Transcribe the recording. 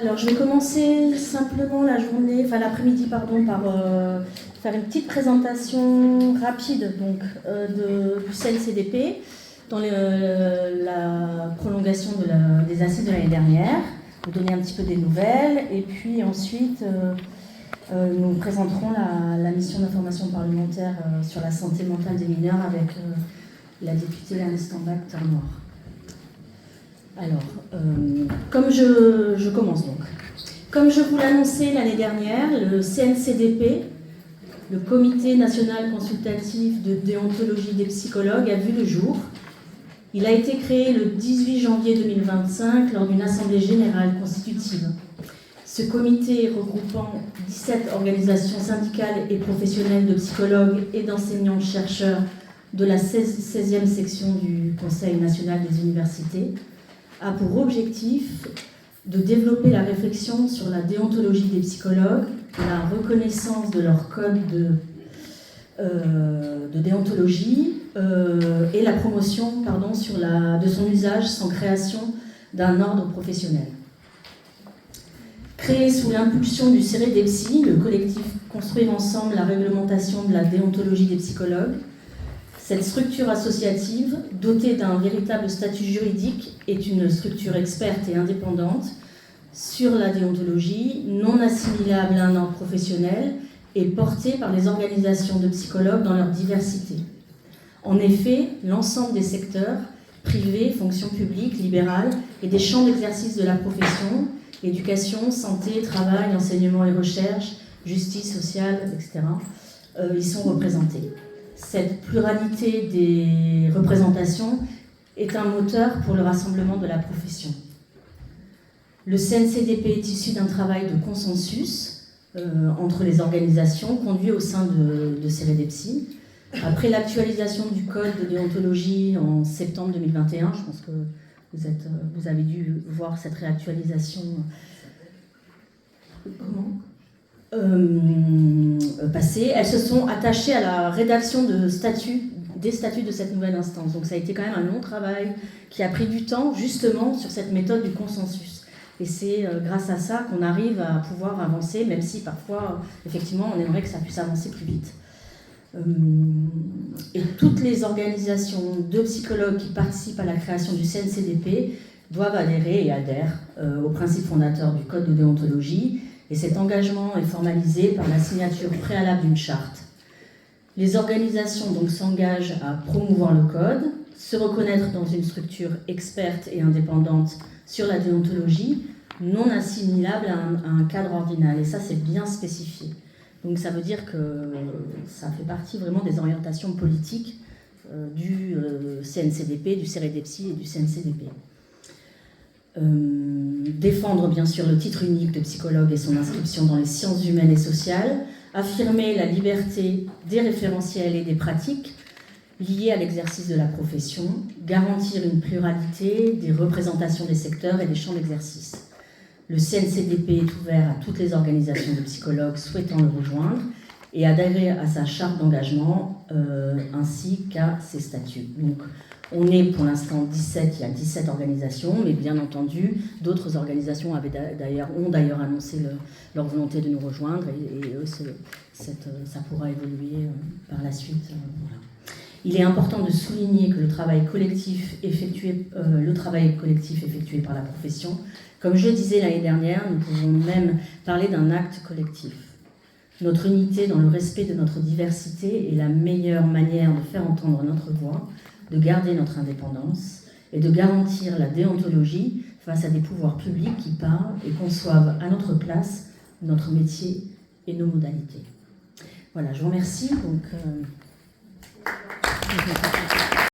Alors, je vais commencer simplement l'après-midi, pardon, par faire une petite présentation rapide du CNCDP dans la prolongation des assises de l'année dernière, vous donner un petit peu des nouvelles, et puis ensuite nous présenterons la mission d'information parlementaire sur la santé mentale des mineurs avec la députée Ernest Ambach-Ternoir. Alors, comme je commence donc. Comme je vous l'annonçais l'année dernière, le CNCDP, le Comité national consultatif de déontologie des psychologues, a vu le jour. Il a été créé le 18 janvier 2025 lors d'une assemblée générale constitutive. Ce comité, regroupant 17 organisations syndicales et professionnelles de psychologues et d'enseignants-chercheurs de la 16e section du Conseil national des universités, a pour objectif de développer la réflexion sur la déontologie des psychologues, la reconnaissance de leur code de déontologie et la promotion de son usage sans création d'un ordre professionnel. Créé sous l'impulsion du CEREDEPSI, le collectif Construire ensemble la réglementation de la déontologie des psychologues, cette structure associative, dotée d'un véritable statut juridique, est une structure experte et indépendante sur la déontologie, non assimilable à un ordre professionnel et portée par les organisations de psychologues dans leur diversité. En effet, l'ensemble des secteurs, privés, fonction publique, libérale, et des champs d'exercice de la profession, éducation, santé, travail, enseignement et recherche, justice sociale, etc., y sont représentés. Cette pluralité des représentations est un moteur pour le rassemblement de la profession. Le CNCDP est issu d'un travail de consensus entre les organisations conduit au sein de CEREDEPSI. Après l'actualisation du code de déontologie en septembre 2021, je pense que vous avez dû voir cette réactualisation passée, elles se sont attachées à la rédaction des statuts de cette nouvelle instance. Donc ça a été quand même un long travail qui a pris du temps justement sur cette méthode du consensus. Et c'est grâce à ça qu'on arrive à pouvoir avancer, même si parfois, effectivement, on aimerait que ça puisse avancer plus vite. Et toutes les organisations de psychologues qui participent à la création du CNCDP doivent adhérer et adhèrent aux principes fondateurs du Code de déontologie, et cet engagement est formalisé par la signature préalable d'une charte. Les organisations donc s'engagent à promouvoir le Code, se reconnaître dans une structure experte et indépendante sur la déontologie, non assimilable à un cadre ordinal, et ça c'est bien spécifié. Donc ça veut dire que ça fait partie vraiment des orientations politiques du CNCDP, du CEREDEPSI et du CNCDP. Défendre bien sûr le titre unique de psychologue et son inscription dans les sciences humaines et sociales, affirmer la liberté des référentiels et des pratiques liées à l'exercice de la profession, garantir une pluralité des représentations des secteurs et des champs d'exercice. Le CNCDP est ouvert à toutes les organisations de psychologues souhaitant le rejoindre et adhérer à sa charte d'engagement ainsi qu'à ses statuts. Donc, on est pour l'instant 17, il y a 17 organisations, mais bien entendu, d'autres organisations ont d'ailleurs annoncé leur volonté de nous rejoindre et eux, ça pourra évoluer par la suite. Voilà. Il est important de souligner que le travail collectif effectué par la profession, comme je disais l'année dernière, nous pouvons même parler d'un acte collectif. Notre unité dans le respect de notre diversité est la meilleure manière de faire entendre notre voix, de garder notre indépendance et de garantir la déontologie face à des pouvoirs publics qui parlent et conçoivent à notre place notre métier et nos modalités. Voilà, je vous remercie.